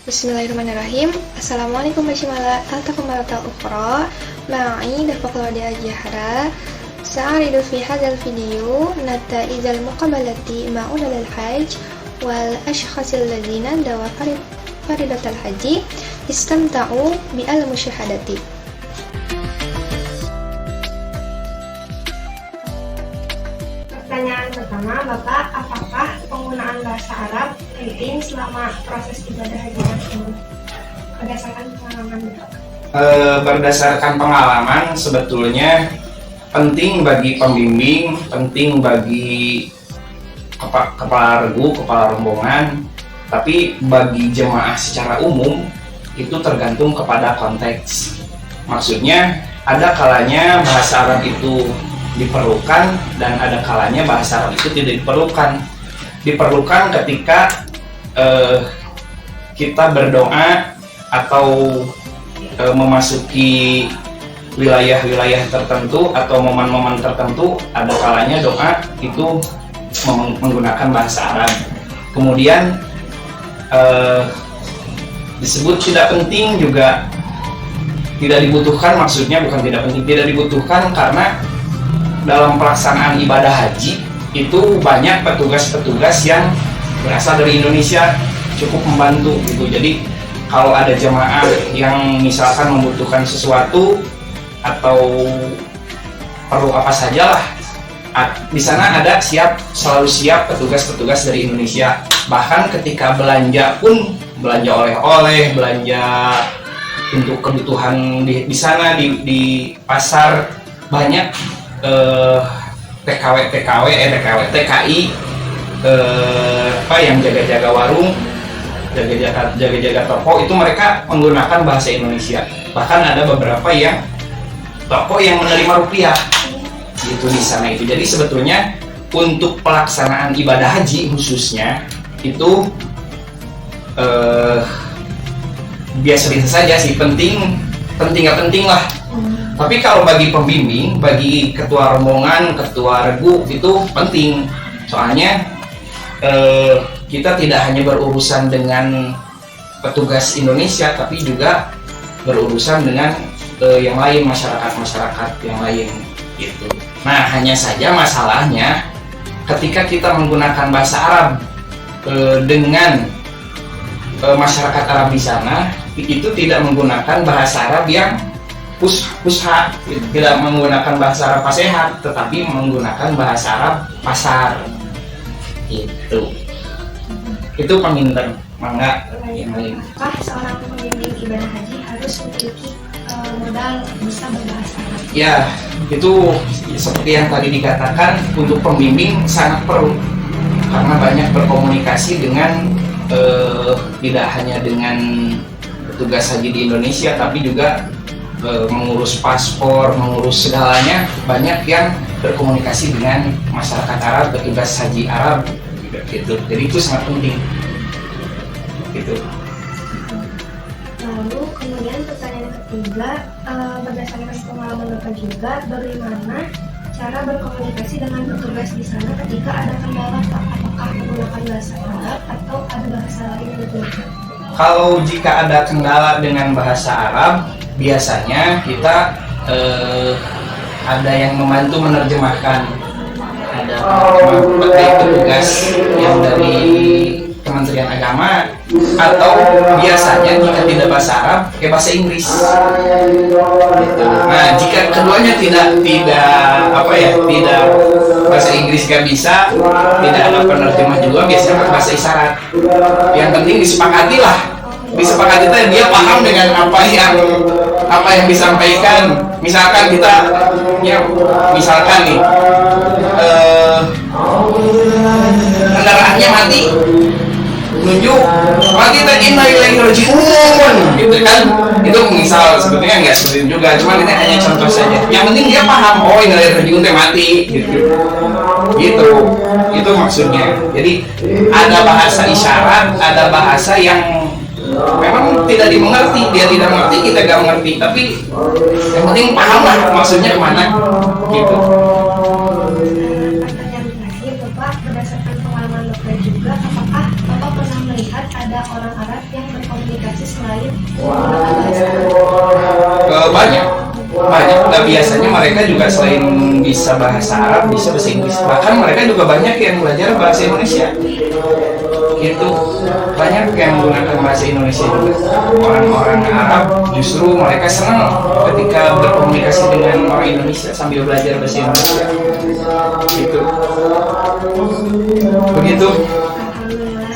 Bismillahirrahmanirrahim. Assalamualaikum warahmatullahi wabarakatuh. Ma'i Dafaqlodi Ajahra. Sa'aridu fi hadzal video nata'ijal muqabalati ma'unal hajj wal ashkhasil ladzina dawa faridatal haji istamta'u bi'al musyahadati. Pertanyaan pertama, Bapak, apakah penggunaan bahasa Arab penting selama proses ibadah haji tersebut? Berdasarkan pengalaman Bapak. Berdasarkan pengalaman, sebetulnya penting bagi pembimbing, penting bagi kepala regu, kepala rombongan, tapi bagi jemaah secara umum itu tergantung kepada konteks. Maksudnya, ada kalanya bahasa Arab itu diperlukan dan ada kalanya bahasa Arab itu tidak diperlukan. Diperlukan ketika kita berdoa atau memasuki wilayah-wilayah tertentu atau momen-momen tertentu, ada kalanya doa itu menggunakan bahasa Arab. Kemudian disebut tidak penting juga tidak dibutuhkan, maksudnya bukan tidak penting, tidak dibutuhkan karena dalam pelaksanaan ibadah haji itu banyak petugas-petugas yang berasal dari Indonesia, cukup membantu gitu. Jadi kalau ada jemaah yang misalkan membutuhkan sesuatu atau perlu apa sajalah, di sana ada selalu siap petugas-petugas dari Indonesia. Bahkan ketika belanja pun, belanja oleh-oleh, belanja untuk kebutuhan di sana di pasar, banyak TKI yang jaga-jaga warung, jaga-jaga toko, itu mereka menggunakan bahasa Indonesia. Bahkan ada beberapa yang toko yang menerima rupiah gitu di sana itu. Jadi sebetulnya untuk pelaksanaan ibadah haji khususnya itu biasa-biasa saja sih, penting nggak penting lah. Tapi kalau bagi pembimbing, bagi ketua rombongan, ketua regu itu penting. Soalnya kita tidak hanya berurusan dengan petugas Indonesia, tapi juga berurusan dengan yang lain, masyarakat yang lain gitu. Nah, hanya saja masalahnya ketika kita menggunakan bahasa Arab dengan masyarakat Arab di sana, itu tidak menggunakan bahasa Arab yang fusha, tidak menggunakan bahasa Arab fasihat, tetapi menggunakan bahasa Arab pasar gitu. Itu penginter mangga yang lain. Apakah seorang pembimbing ibadah haji harus memiliki modal bisa berbahasa Arab? Ya, itu seperti yang tadi dikatakan, untuk pembimbing sangat perlu karena banyak berkomunikasi dengan tidak hanya dengan petugas haji di Indonesia, tapi juga mengurus paspor, mengurus segalanya, banyak yang berkomunikasi dengan masyarakat Arab, petugas haji Arab gitu. Jadi itu sangat penting gitu. Lalu kemudian pertanyaan ketiga, berdasarkan pengalaman Bapak juga, bagaimana cara berkomunikasi dengan petugas di sana ketika ada kendala, Pak? Apakah menggunakan bahasa Arab atau ada bahasa lain yang digunakan? Kalau jika ada kendala dengan bahasa Arab, biasanya kita ada yang membantu menerjemahkan, ada petugas yang dari Kementerian Agama, atau biasanya jika tidak bahasa Arab, pakai bahasa Inggris. Gitu. Nah, jika keduanya tidak bahasa Inggris gak bisa, tidak ada penerjemah juga, biasanya pakai bahasa isyarat. Yang penting disepakati dia paham dengan apa yang disampaikan. Misalkan kita kendaraannya mati, nunjuk mati inna ilaihi raji'un gitu kan. Itu misal, sebetulnya nggak seperti itu juga, cuman ini hanya contoh saja. Yang penting dia paham, oh inna ilaihi raji'un mati gitu. Itu maksudnya. Jadi ada bahasa isyarat, ada bahasa yang memang tidak dimengerti, dia tidak mengerti, kita gak mengerti, tapi yang penting paham lah maksudnya kemana gitu. Pertanyaan terakhir, Bapak, berdasarkan pengalaman Bapak juga, apakah Bapak pernah melihat ada orang Arab yang berkomunikasi selain menggunakan bahasa Arab? Banyak. Nah, biasanya mereka juga selain bisa bahasa Arab, bisa bahasa Inggris. Bahkan mereka juga banyak yang belajar bahasa Indonesia. Gitu. Banyak yang menggunakan bahasa Indonesia juga. Orang-orang Arab justru mereka senang ketika berkomunikasi dengan orang Indonesia sambil belajar bahasa Indonesia. Gitu. Begitu. Alhamdulillah.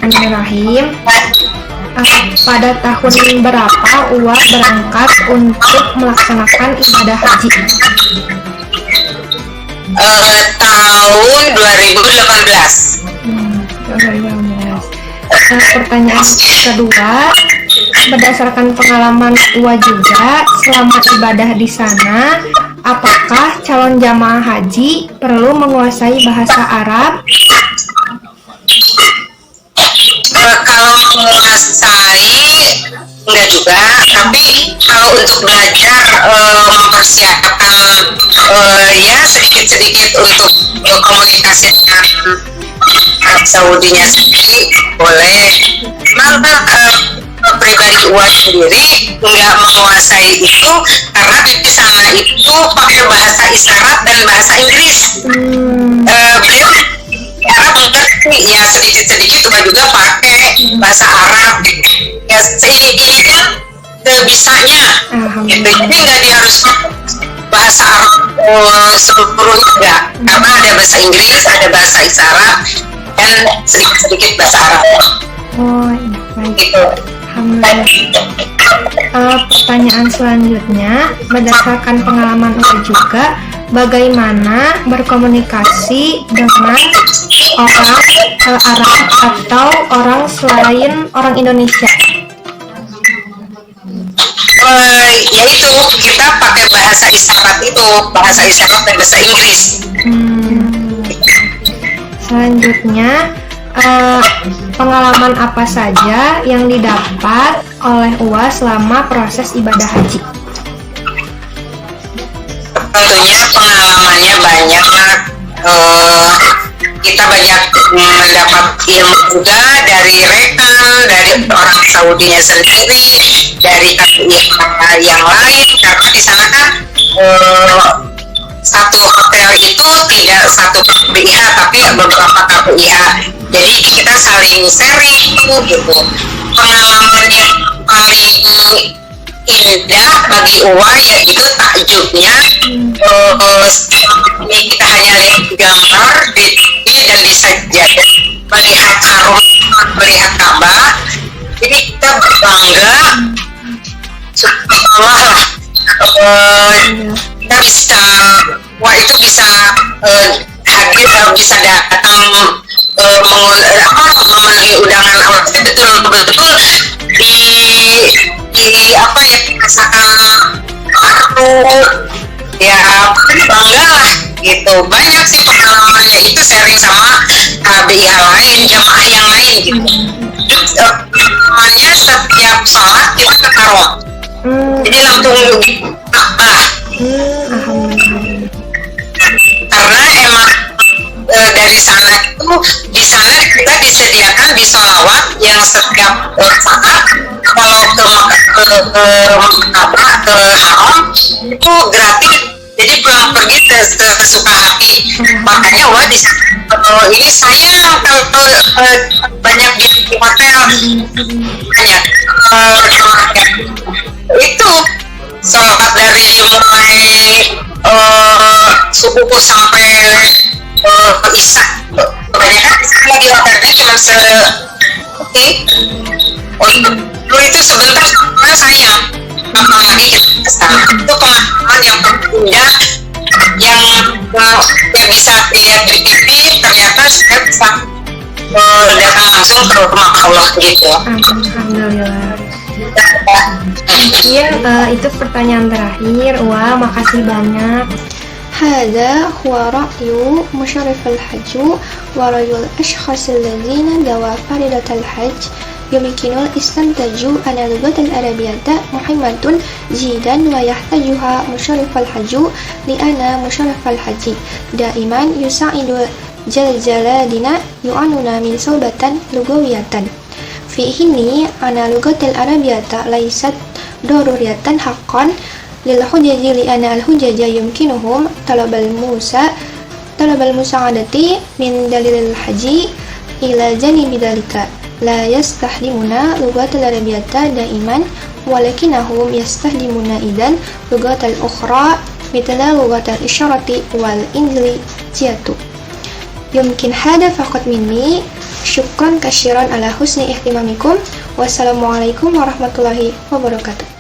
Bismillahirrahmanirrahim. Pada tahun berapa Uwa berangkat untuk melaksanakan ibadah haji? Tahun 2018. 2018. Pertanyaan kedua, berdasarkan pengalaman Uwa juga selama ibadah di sana, apakah calon jamaah haji perlu menguasai bahasa Arab? Kalau menguasai enggak juga, tapi kalau untuk belajar mempersiapkan ya sedikit-sedikit untuk komunikasi dengan Arab Saudinya sendiri boleh. Memang pribadi Uwa sendiri nggak menguasai itu karena di sana itu pakai bahasa isyarat dan bahasa Inggris. Beliau Arab mengerti ya sedikit-sedikit, Uwa juga pakai bahasa Arab ya seinginnya sebisanya gitu. Jadi nggak diharus bahasa Arab seluruhnya, enggak, karena ada bahasa Inggris, ada bahasa isyarat dan sedikit-sedikit bahasa Arab. Oh, baik. Gitu. Alhamdulillah. Pertanyaan selanjutnya, berdasarkan pengalaman Uwa juga, bagaimana berkomunikasi dengan orang Arab atau orang selain orang Indonesia? Yaitu kita pakai bahasa isyarat itu, bahasa isyarat dan bahasa Inggris. Selanjutnya, pengalaman apa saja yang didapat oleh Uwa selama proses ibadah haji? Tentunya pengalamannya banyak. Kita banyak mendapat ilmu juga dari rekan, dari orang Saudinya sendiri, dari KPI yang lain, karena di sana kan satu hotel itu tidak satu KPIH tapi beberapa KPIH, jadi kita saling sharing gitu. Pengalaman yang paling indah bagi Uwa yaitu takjubnya, ini kita hanya lihat gambar di TV dan di sajadah, melihat harum, melihat Ka'bah, jadi kita berbangga subhanallah. Kita bisa, Wah itu bisa hadir, bisa datang memenuhi undangan Allah, betul-betul di apa ya, dirasakan baru ya, bangga lah gitu. Banyak sih pengalamannya itu, sharing sama KBIH lain, jamaah yang lain gitu. Pengalamannya setiap sholat kita ke Karom, jadi langsung Ka'bah. Alhamdulillah. Karena emang dari sana itu, di sana kita disediakan di sholawat yang setiap saat kalau ke Ka'bah, ke Haram itu gratis, jadi pulang pergi sesuka hati. Makanya wah di sana ini sayang kalau banyak di hotel, banyak itu sholat dari mulai subuh sampai isya. Kebanyakan di sana di hotelnya cuma dulu itu sebentar soalnya sayang, apalagi kita kesana. Itu pengalaman yang terindah yang bisa dilihat di TV, ternyata saya bisa datang langsung ke rumah Allah gitu. Alhamdulillah. Mungkin itu pertanyaan terakhir. Wah, makasih banyak. هذا هو رأي مشرف الحج ورجل الأشخاص الذين ذوى فريضة الحج يمكن الاستنتاج أن اللغة العربية مهمة جدا ويحتاجها مشرف الحج لأن مشرف الحج دائما يساعد جلالنا يعنون من صعوبة لغوية في حين أن اللغة العربية ليست ضرورية حقا للحجاج لأن الحجاج يمكنهم طلب المساعدة من دليل الحج إلى جانب ذلك لا يستخدمون اللغة العربية دائما ولكنهم يستخدمون إذن لغات أخرى مثل لغة الإشارة والإنجليزية. يمكن هذا فقط مني. شكرا كثيرا على حسن اهتمامكم. Wassalamualaikum warahmatullahi wabarakatuh.